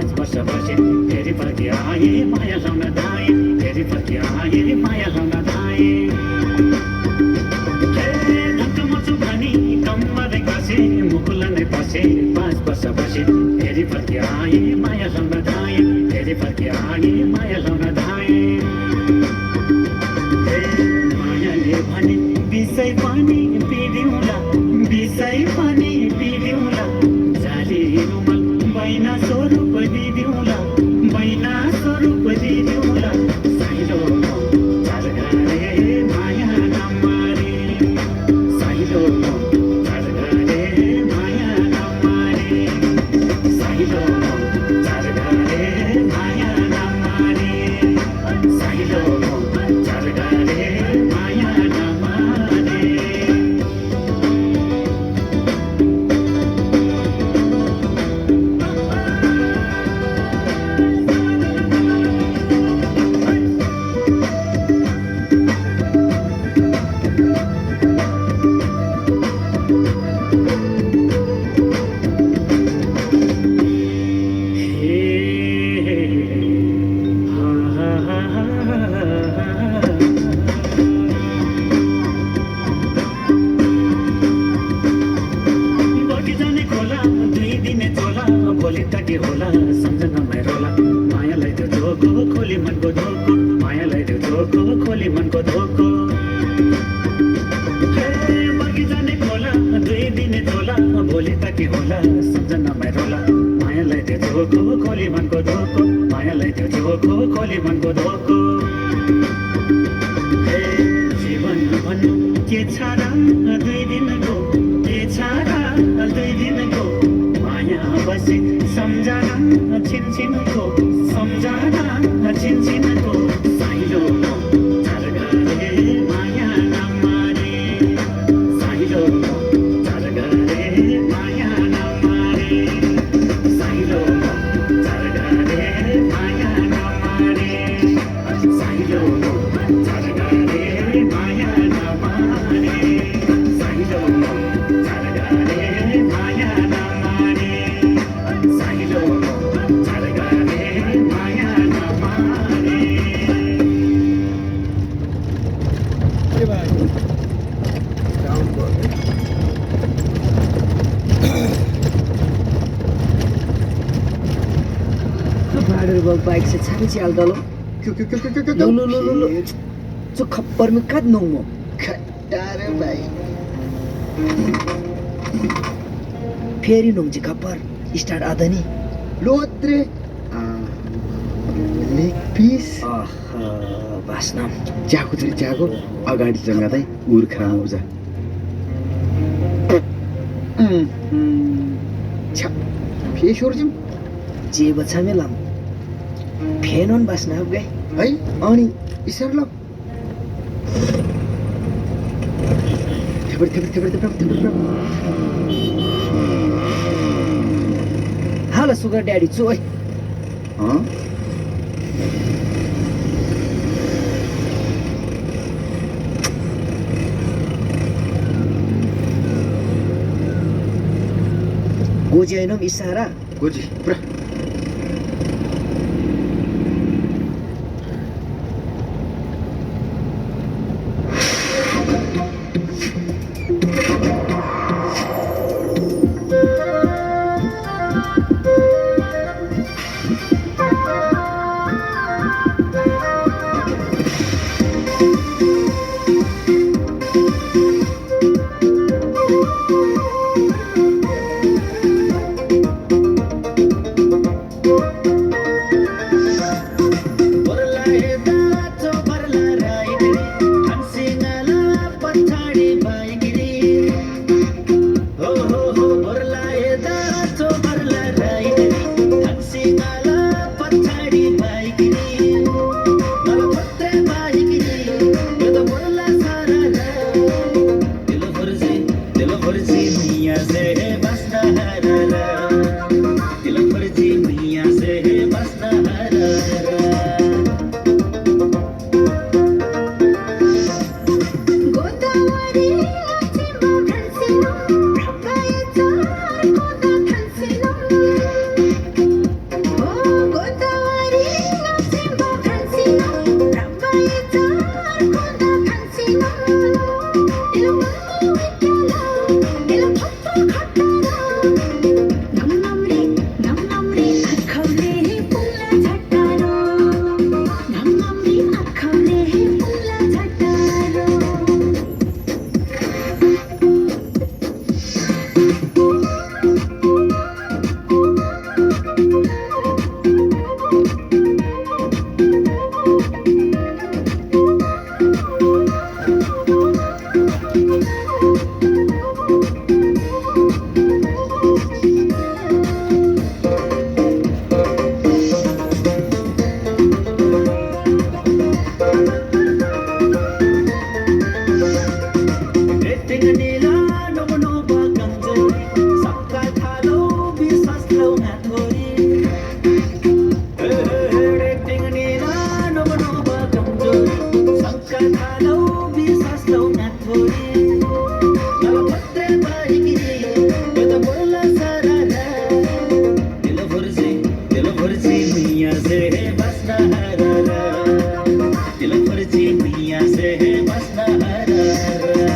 5 वर्ष बसे फेरि फर्की आए माया लाउन धाए फेरि फर्की आए माया लाउन धाए मचु भनी कम्मरै कसे मुकुल नै बसे 5 वर्ष बसे फेरि फर्की आए माया लाउन धाए फेरि फर्की आए माया लाउन धाए मायाले भने विषय पनि पिदिउँला विषय पनि पिदिउँला जाली रुमल बैना स्वरूप दिदिउँला बैना स्वरूप दिदिउँला साइलो चारघरे माया नमारे साइलो चारघरे माया नमारे साइलो चारघरे माया नमारे साइलो चारघरे माया नमारे भोलि त के होला सम्झनामै रोला मायालाई त्यो धोको खोली मनको धोको मायालाई त्यो धोको खोली मनको धोको बगी जाने खोला 2 दिन झोला भोलि त के होला सम्झनामै रोला मायालाई त्यो धोको खोली मनको धोको मायालाई त्यो धोको खोली मनको धोको जीवन भन्नु के छ र 2 दिनको के छ र 2 दिनको माया बसे सम्झना छिनछिनको सम्झना छिनछिनको साइलो चारघरे माया नमारे साइलो चारघरे माया नमारे साइलो चारघरे माया नमारे साइलो चारघरे माया नमारे साइलो चारघरे माया नमारे साइलो चारघरे माया नमारे के भयो डाउन भयो भाडर बाइक से छानी चाल दलो लो लो लो लो लो जो खप्पर में कद नो मो खट्टारे भाइ फेरि नुङ चाहिँ खप्पर स्टार्ट आदनी लोत्रे लेग पिस भाषण ज्याको चाहिँ ज्याको अगाडि जङ्गादै उर्खा आउँछ छ्या फेसहरू चाहिँ जे बछामे लाम फेनोन बास्ना अब गए है अनि इसर ल थेपर थेपर थेपर थेपर थेपर हाला सुगर ड्याडी चोय गोजी हैनम इसारा गोजी पुरा मैया से बसना हरारा दिल फर्जी मैया से बसना हरारा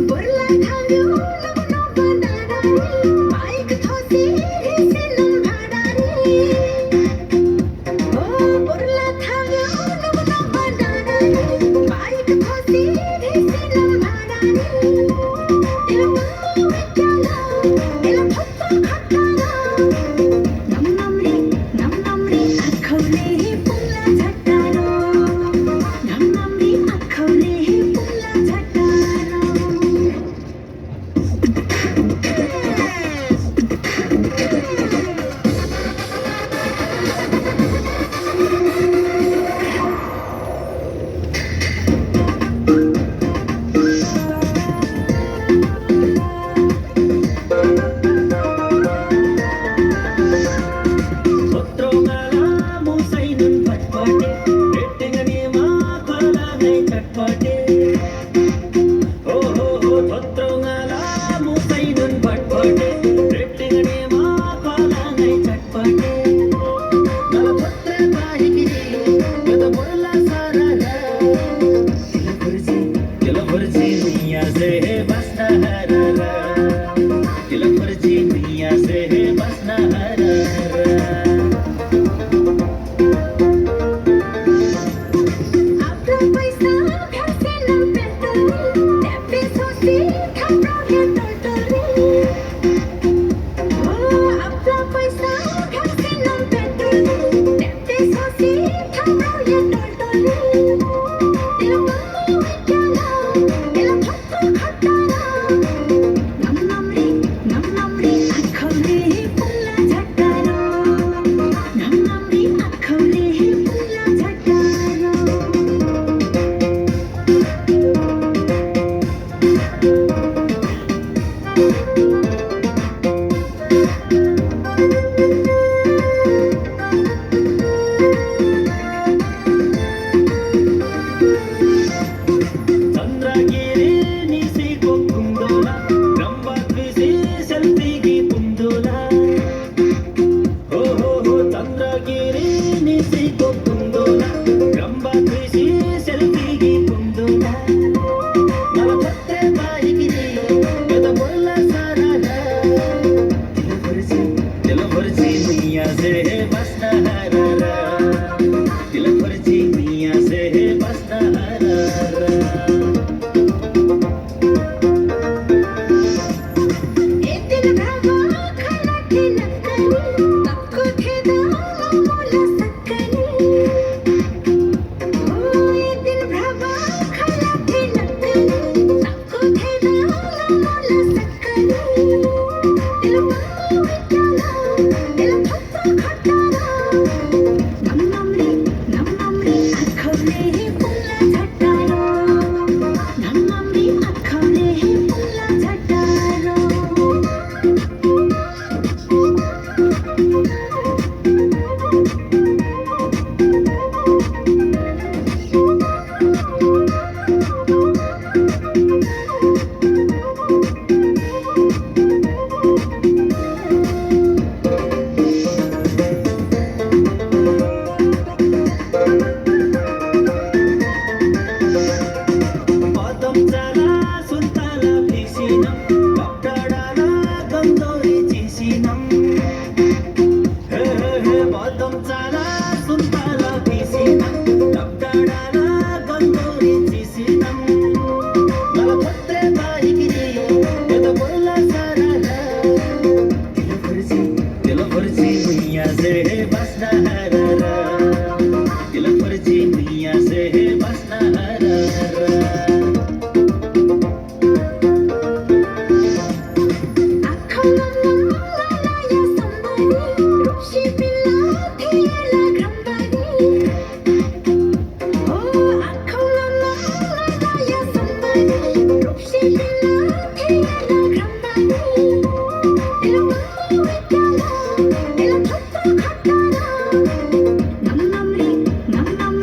बोरला थांग्यो लग्न बनाडारी बाइक थोसी रेसिनम भाडारी ओ बोरला थांग्यो लग्न बनाडारी बाइक थोसी रेसिनम भाडारी दिल मम्मो विचाला दिल फप्पा खट्टाला नम नम रे आखौले पुला झट्टारो नम रे आखौले पुला झट्टारो Potrongalah musainun patpate Rettingani maakalangai chatpate Oh potrongalah musainun patpate Rettingani maakalangai chatpate Nalapatre bahigiri Gada borla sarara Dil furji miya se basna harara Dil furji miya se basna harara आपला पैसा घ्यायचे ना पेटरी त्या पेसोसी थांबलो हे टोटरी ओ आपला पैसा घ्यायचे ना पेटरी त्या पेसोसी थांबलो हे टोटरी दिल मम्मो विचाला दिल फप्पा खट्टाला नम रे आखौले पुला झट्टारो नम रे आखौले पुला झट्टारो ಚಂದ್ರಗಿರಿ ನಿಸಿ ಕುಂದೋಲ ಬ್ರಹ್ಮದ್ವಿಸಿ ಸೆಲ್ಫಿಗಿ ಕುಂದೋಲ ಓ ಚಂದ್ರಗಿರಿ ನಿಸಿ ಕುಂದೋಲ ಬ್ರಹ್ಮದ್ವಿಸಿ ಸೆಲ್ಫಿಗಿ ಕುಂದೋಲ ನಲಪತ್ರೆ ಬಾಯಿಗಿರಿ ಗದ ಮೊಲ್ಲ ಸಾರಾಗ ದಿಲ ಫರ್ಜಿ ಮಿಯಾ ಸೆ ಬಸ್ನ ಹರಾರ ದಿಲ ಫರ್ಜಿ ಮಿಯಾ ಸೆ ಬಸ್ನ ಹರಾರ एक दिन भ्रवा खाना थे नक्कली सबको थे दाम मोला सक्कली ओ एक दिन भ्रवा खाना थे नक्कली सबको थे दाम मोला सक्कली दिल मम्मो विचाला दिल फप्पा खट्टाला नम रे आखौले पुला झट्टारो नम रे आखौले पुला झट्टारो पादम चाला सुन्ताला भिसिनम कपडाला गन्दोरी चिसिनम हे पादम चाला सुन्ताला भिसिनम कपडाला गन्दोरी चिसिनम नलपत्रे बाहिगिरी गदा बोला साराला दिल फर्जी मिया से बसना हरारा दिल फर्जी मिया से बसना हरारा आखौला मंगलाया संबरी रूपशी पिल्ला थिएला घ्रमबारी ओ आखौला मंगलाया संबरी रूपशी पिल्ला थिएला घ्रमबारी दिल मम्मो विचाला दिल फप्पा खट्टाला